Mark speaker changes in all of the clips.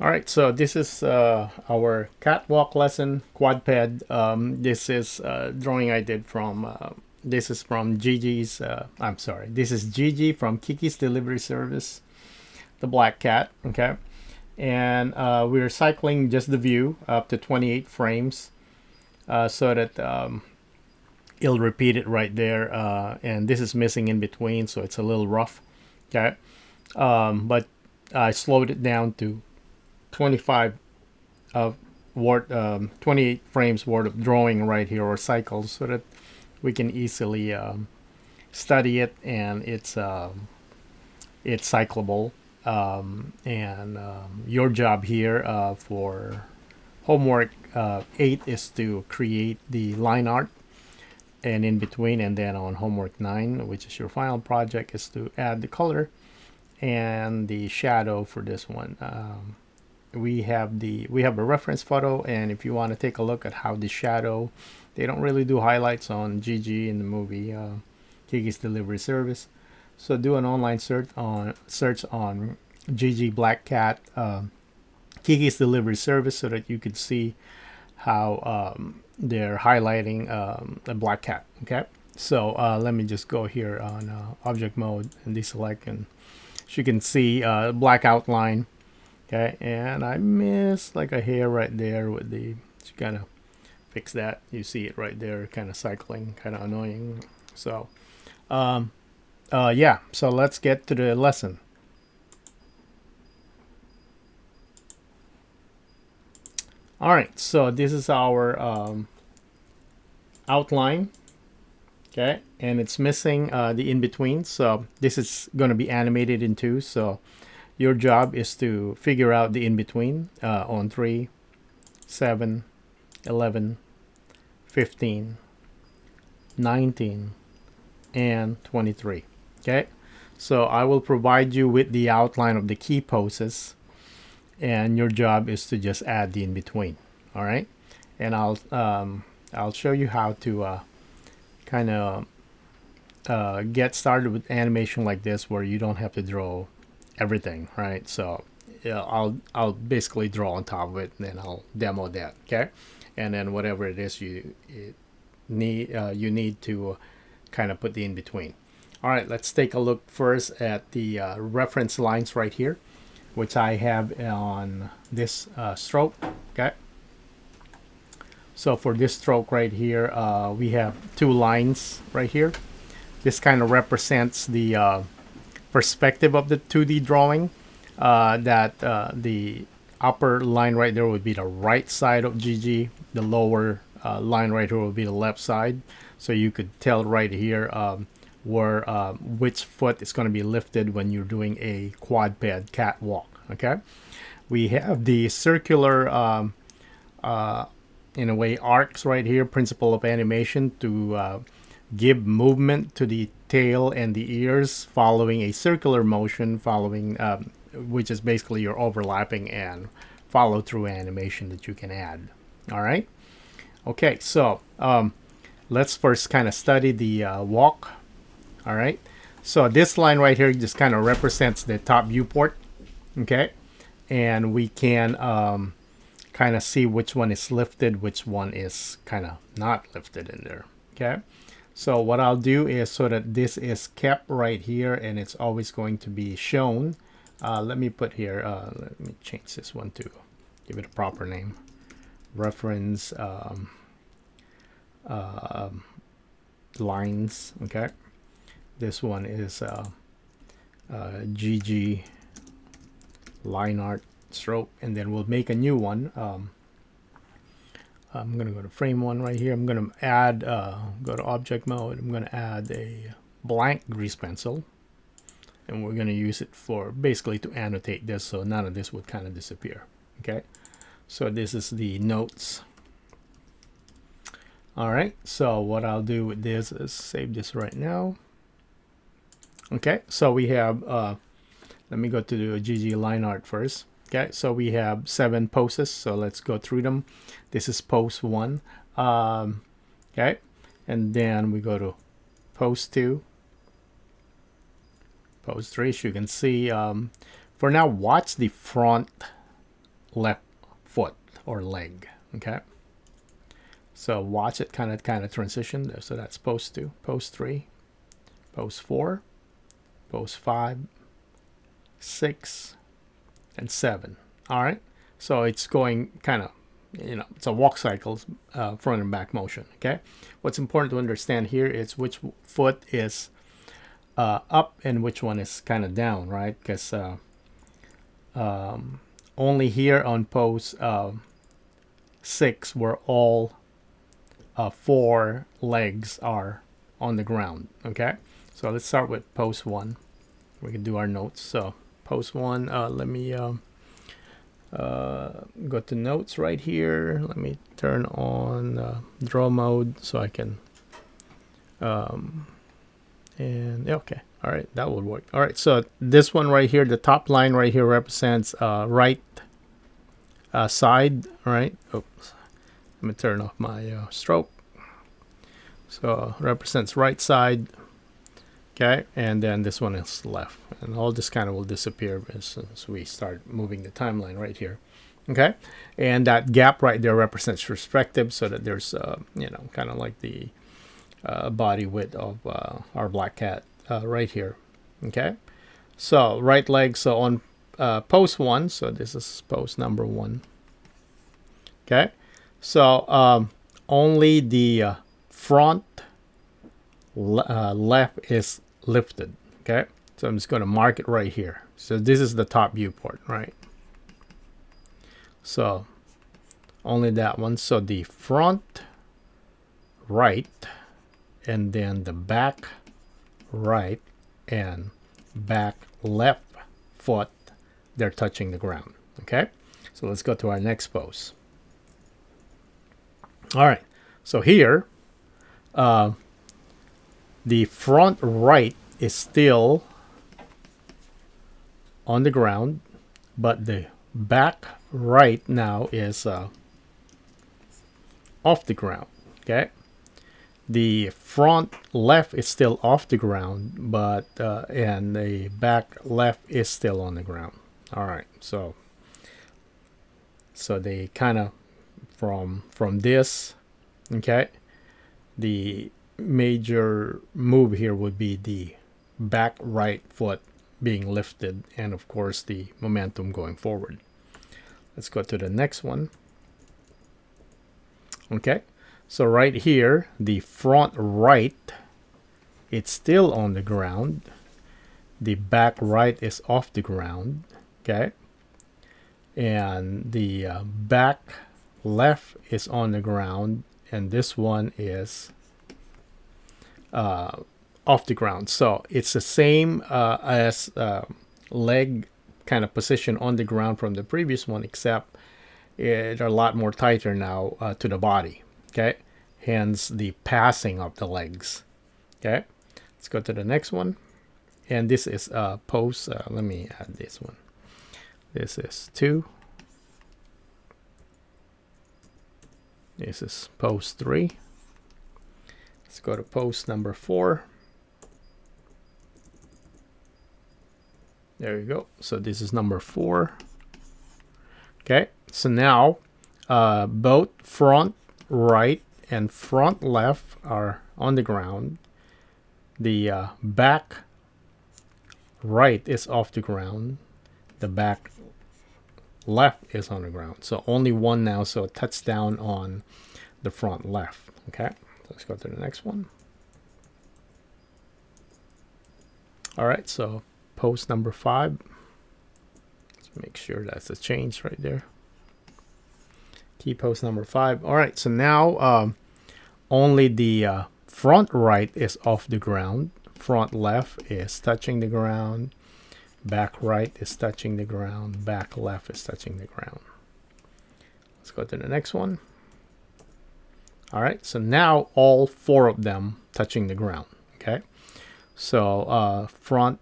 Speaker 1: All right, so this is our catwalk lesson, quadped. This is drawing I did from, this is from Gigi's, I'm sorry, this is Jiji from Kiki's delivery service, the black cat, okay? And we're cycling just the view up to 28 frames so that it'll repeat it right there. And this is missing in between, so it's a little rough, okay? But I slowed it down to 25 of 28 frames worth of drawing right here, or cycles, so that we can easily study it, and it's cyclable. And your job here for homework 8 is to create the line art and in between, and then on homework 9, which is your final project, is to add the color and the shadow for this one. We have a reference photo, and if you want to take a look at how the shadow, they don't really do highlights on Gigi in the movie Kiki's Delivery Service, so do an online search on Gigi Black Cat Kiki's Delivery Service, so that you could see how they're highlighting the black cat. Okay, so let me just go here on object mode and deselect, and as you can see black outline. Okay, and I missed like a hair right there with the, just kind of fix that. You see it right there, kind of cycling, kind of annoying. So, yeah, so let's get to the lesson. All right, so this is our outline, okay, and it's missing the in-between, so this is going to be animated in two, so your job is to figure out the in-between on 3, 7, 11, 15, 19, and 23. Okay, so I will provide you with the outline of the key poses, and your job is to just add the in-between. All right, and I'll show you how to kind of get started with animation like this, where you don't have to draw everything, right? So yeah, I'll basically draw on top of it, and then I'll demo that. Okay, and then whatever it is you need to kind of put the in between. All right, let's take a look first at the reference lines right here, which I have on this stroke. Okay, so for this stroke right here, we have 2 lines right here. This kind of represents the perspective of the 2D drawing. That the upper line right there would be the right side of Gigi. The lower line right here would be the left side. So you could tell right here where which foot is going to be lifted when you're doing a quadped catwalk. Okay, we have the circular in a way arcs right here, principle of animation, to give movement to the tail and the ears following a circular motion, following which is basically your overlapping and follow through animation that you can add. All right, okay, so let's first kind of study the walk. All right, so this line right here just kind of represents the top viewport. Okay, and we can kind of see which one is lifted, which one is kind of not lifted in there. Okay, so what I'll do is, so that this is kept right here and it's always going to be shown, let me put here, let me change this one to give it a proper name. Reference lines. Okay, this one is GG line art stroke, and then we'll make a new one. I'm going to go to frame 1 right here. I'm going to add, go to object mode. I'm going to add a blank grease pencil, and we're going to use it for basically to annotate this, so none of this would kind of disappear. Okay, so this is the notes. All right, so what I'll do with this is save this right now. Okay, so we have, let me go to the GG line art first. Okay, so we have 7 poses, so let's go through them. This is pose 1. Okay, and then we go to pose 2, pose 3. As you can see, for now, watch the front left foot or leg. Okay, so watch it kind of transition. So that's pose 2, pose 3, pose 4, pose 5, 6, and 7. All right, so it's going kind of, it's a walk cycle, front and back motion. Okay, what's important to understand here is which foot is up and which one is kind of down, right? Because only here on pose 6 where all 4 legs are on the ground. Okay, so let's start with pose 1. We can do our notes. So pose 1, let me go to notes right here. Let me turn on draw mode so I can and okay, all right, that would work. All right, so this one right here, the top line right here represents right side. All right, oops, let me turn off my stroke. So represents right side. Okay, and then this one is left, and all this kind of will disappear as we start moving the timeline right here. Okay, and that gap right there represents perspective, so that there's kind of like the body width of our black cat right here. Okay, so right leg, so on pose 1, so this is pose number 1. Okay, so only the front left is lifted. Okay, so I'm just going to mark it right here. So this is the top viewport, right? So only that one. So the front right, and then the back right and back left foot, they're touching the ground. Okay, so let's go to our next pose. All right, so here the front right is still on the ground, but the back right now is off the ground. Okay, the front left is still off the ground, but and the back left is still on the ground. All right, so they kind of from this. Okay, the major move here would be the back right foot being lifted, and of course the momentum going forward. Let's go to the next one. Okay, so right here the front right, it's still on the ground, the back right is off the ground. Okay, and the back left is on the ground, and this one is off the ground. So it's the same as leg kind of position on the ground from the previous one, except they're a lot more tighter now to the body. Okay, hence the passing of the legs. Okay, let's go to the next one, and this is pose. Let me add this one. This is 2. This is pose 3. Let's go to pose number 4. There you go. So this is number 4. Okay, so now both front right and front left are on the ground. The back right is off the ground. The back left is on the ground. So only one now, so it touches down on the front left. Okay, let's go to the next one. All right, so pose number 5. Let's make sure that's a change right there. Key pose number 5. All right, so now only the front right is off the ground. Front left is touching the ground. Back right is touching the ground. Back left is touching the ground. Let's go to the next one. All right, so now all 4 of them touching the ground. Okay, so front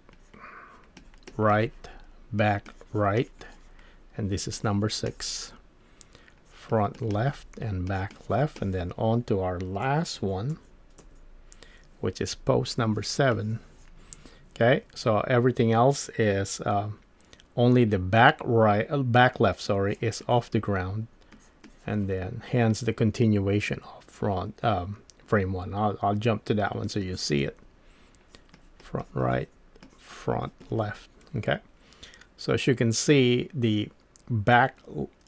Speaker 1: right, back right, and this is number 6. Front left and back left, and then on to our last one, which is pose number 7. Okay, so everything else is only the back left, sorry, is off the ground, and then hence the continuation of front frame 1. I'll jump to that one so you see it. Front right, front left. Okay, so as you can see, the back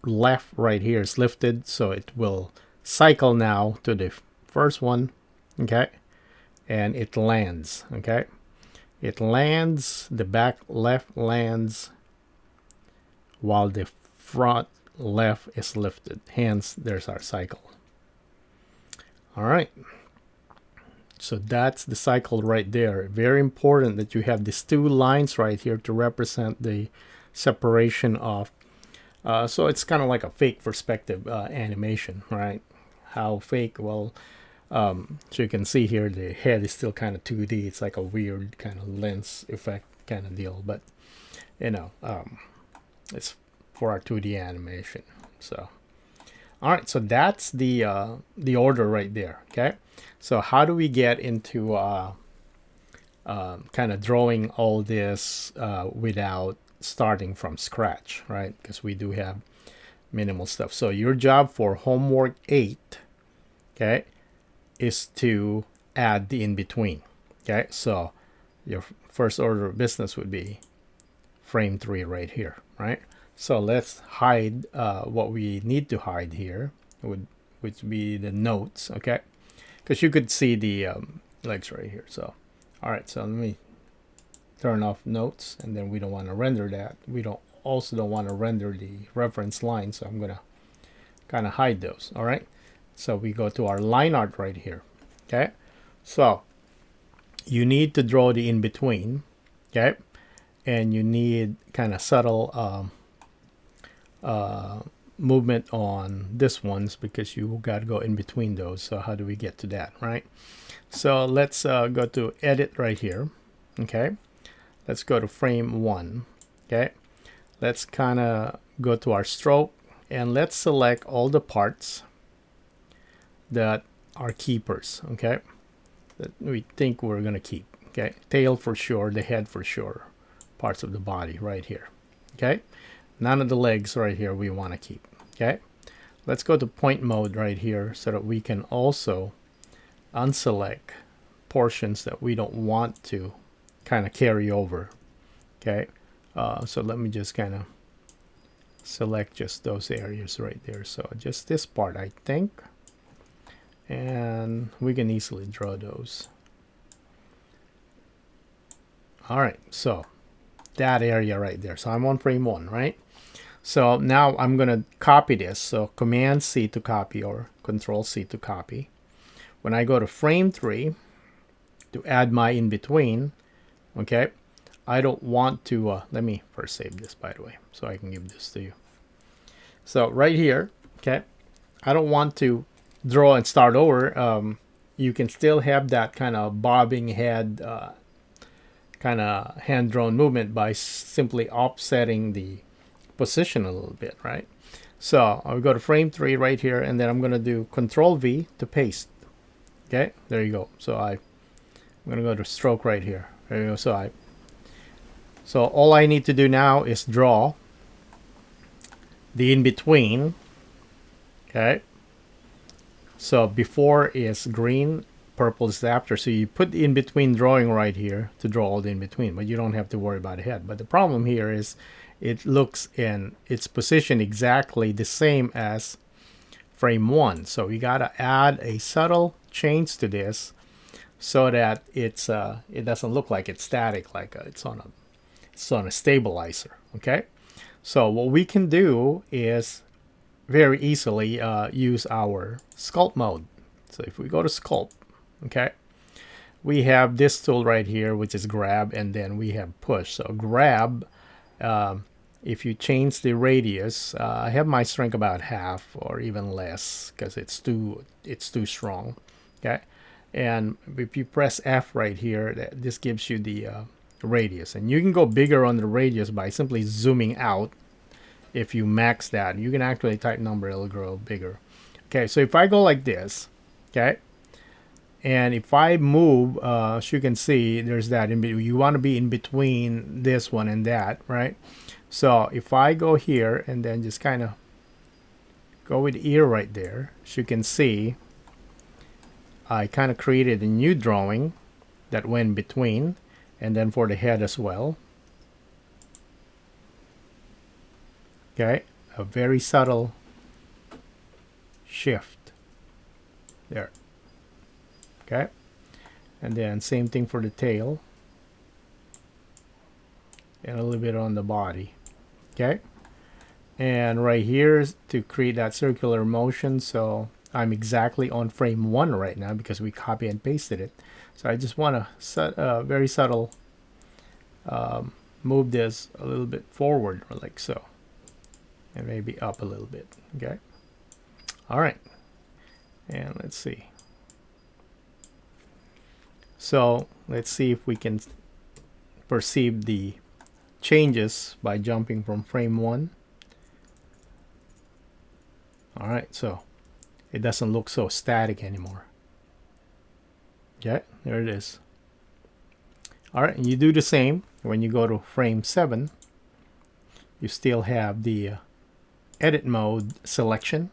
Speaker 1: left right here is lifted, so it will cycle now to the first one. Okay, and it lands. Okay, it lands, the back left lands while the front left is lifted, hence there's our cycle. All right, so that's the cycle right there. Very important that you have these two lines right here to represent the separation of so it's kind of like a fake perspective animation, right? How fake? Well, so you can see here the head is still kind of 2D. It's like a weird kind of lens effect kind of deal, but you know, it's for our 2D animation. So all right, so that's the order right there. Okay, so how do we get into kind of drawing all this without starting from scratch, right? Because we do have minimal stuff. So your job for homework 8, okay, is to add the in-between. Okay, so your first order of business would be frame 3 right here, right? So let's hide what we need to hide here, which be the notes, okay? Because you could see the legs right here. So all right, so let me turn off notes, and then we don't want to render that. We don't want to render the reference line, so I'm gonna kind of hide those. All right, so we go to our line art right here. Okay, so you need to draw the in-between, okay, and you need kind of subtle movement on this ones because you got to go in between those. So how do we get to that, right? So let's go to edit right here. Okay, let's go to frame 1. Okay, let's kind of go to our stroke, and let's select all the parts that are keepers, okay, that we think we're gonna keep. Okay, tail for sure, the head for sure, parts of the body right here. Okay, none of the legs right here we want to keep. Okay, let's go to point mode right here so that we can also unselect portions that we don't want to kind of carry over. Okay, so let me just kind of select just those areas right there. So just this part, I think, and we can easily draw those. All right, so that area right there. So I'm on frame 1, right? So now I'm gonna copy this. So Command C to copy, or Control C to copy. When I go to frame 3 to add my in between, okay, I don't want to let me first save this, by the way, so I can give this to you. So right here, okay, I don't want to draw and start over. You can still have that kind of bobbing head kind of hand drawn movement by simply offsetting the position a little bit, right? So I'll go to frame 3 right here, and then I'm going to do Control V to paste. Okay, there you go. So I'm going to go to stroke right here. There you go. So all I need to do now is draw the in-between. Okay, so before is green, purple is after. So you put the in-between drawing right here to draw all the in-between, but you don't have to worry about the head. But the problem here is it looks in its position exactly the same as frame 1. So we got to add a subtle change to this so that it's it doesn't look like it's static, like it's on a stabilizer. Okay, so what we can do is very easily use our sculpt mode. So if we go to sculpt, okay, we have this tool right here, which is grab, and then we have push. So grab, if you change the radius, I have my strength about half or even less because it's too strong. Okay, and if you press F right here, this gives you the radius, and you can go bigger on the radius by simply zooming out. If you max that, you can actually type number, it'll grow bigger. Okay, so if I go like this, okay, and if I move, as you can see, there's that in between. You want to be in between this one and that, right? So if I go here and then just kind of go with ear right there, as you can see, I kind of created a new drawing that went between, and then for the head as well. Okay, a very subtle shift there. Okay, and then same thing for the tail, and a little bit on the body. Okay, and right here is to create that circular motion. So I'm exactly on frame 1 right now because we copy and pasted it. So I just want to very subtle move this a little bit forward, or like so, and maybe up a little bit. Okay, all right, and let's see. So let's see if we can perceive the changes by jumping from frame 1. All right, so it doesn't look so static anymore. Okay, there it is. All right, and you do the same when you go to frame 7. You still have the edit mode selection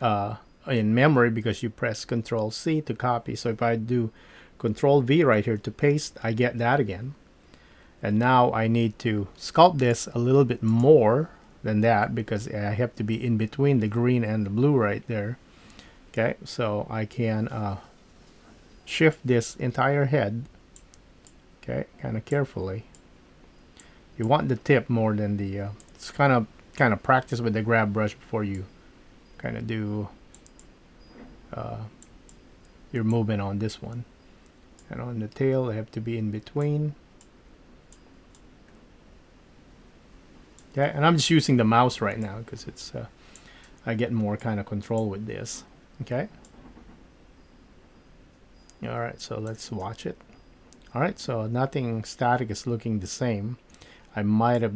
Speaker 1: in memory because you press Control C to copy. So if I do Control V right here to paste, I get that again. And now I need to sculpt this a little bit more than that because I have to be in between the green and the blue right there. Okay, so I can shift this entire head, okay, kind of carefully. You want the tip more than the it's kind of practice with the grab brush before you kind of do your movement on this one. And on the tail, I have to be in between. Okay, and I'm just using the mouse right now because it's I get more kind of control with this. Okay. All right, so let's watch it. All right, so nothing static is looking the same. I might have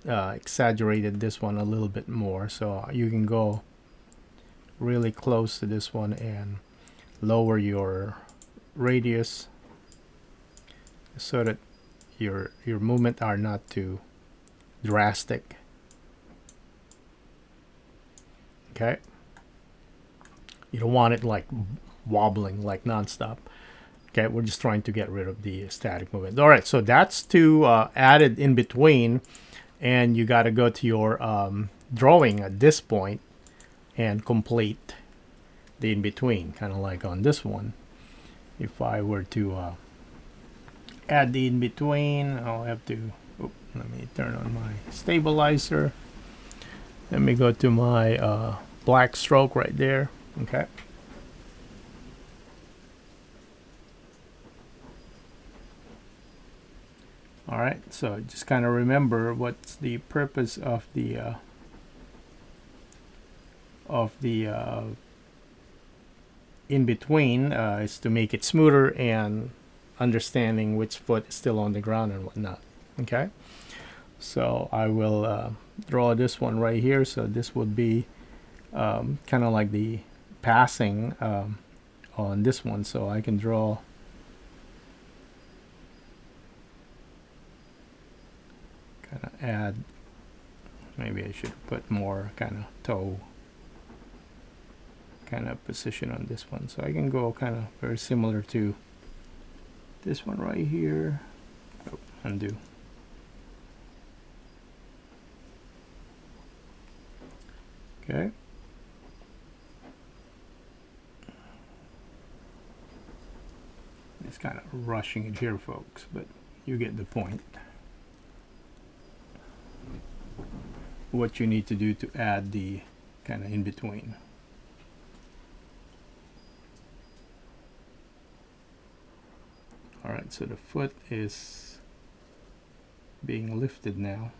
Speaker 1: exaggerated this one a little bit more, so you can go really close to this one and lower your radius so that your movement are not too drastic. Okay, you don't want it like wobbling like non-stop. Okay, we're just trying to get rid of the static movement. All right, so that's to add it in between, and you got to go to your drawing at this point and complete the in between, kind of like on this one. If I were to add the in between, I'll have to let me turn on my stabilizer. Let me go to my black stroke right there. Okay. All right, so just kind of remember what's the purpose of the in between is to make it smoother and understanding which foot is still on the ground and whatnot. Okay, so I will draw this one right here. So this would be kind of like the passing on this one. So I can draw kind of add, maybe I should put more kind of toe kind of position on this one. So I can go kind of very similar to this one right here. Oh, undo. Okay. It's kind of rushing it here, folks, but you get the point. What you need to do to add the kind of in between. All right, so the foot is being lifted now.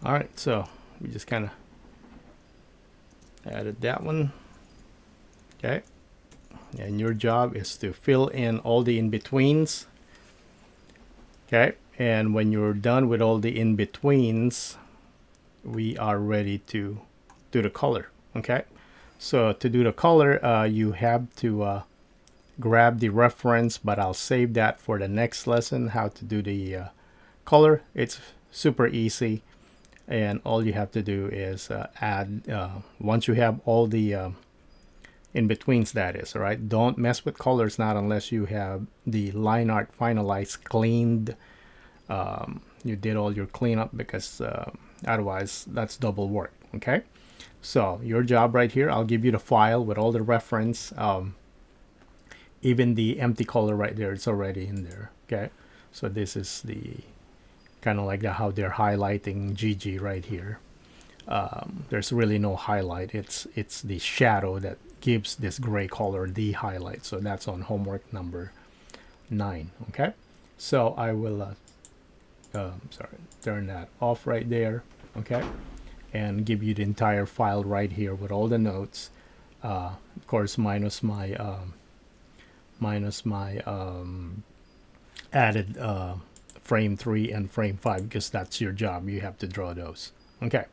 Speaker 1: All right, so we just kind of added that one. Okay, and your job is to fill in all the in-betweens. Okay, and when you're done with all the in-betweens, we are ready to do the color. Okay, So to do the color, you have to grab the reference, but I'll save that for the next lesson, how to do the color. It's super easy, and all you have to do is add, once you have all the in-betweens, that is, all right? Don't mess with colors, not unless you have the line art finalized, cleaned, you did all your cleanup, because otherwise that's double work. Okay, so your job right here, I'll give you the file with all the reference, even the empty color right there, it's already in there. Okay, so this is the kind of like how they're highlighting Jiji right here. There's really no highlight, it's the shadow that gives this gray color the highlight. So that's on homework number 9. Okay, so I will sorry, turn that off right there. Okay, and give you the entire file right here with all the notes, of course minus my added frame 3 and frame 5, because that's your job, you have to draw those. Okay,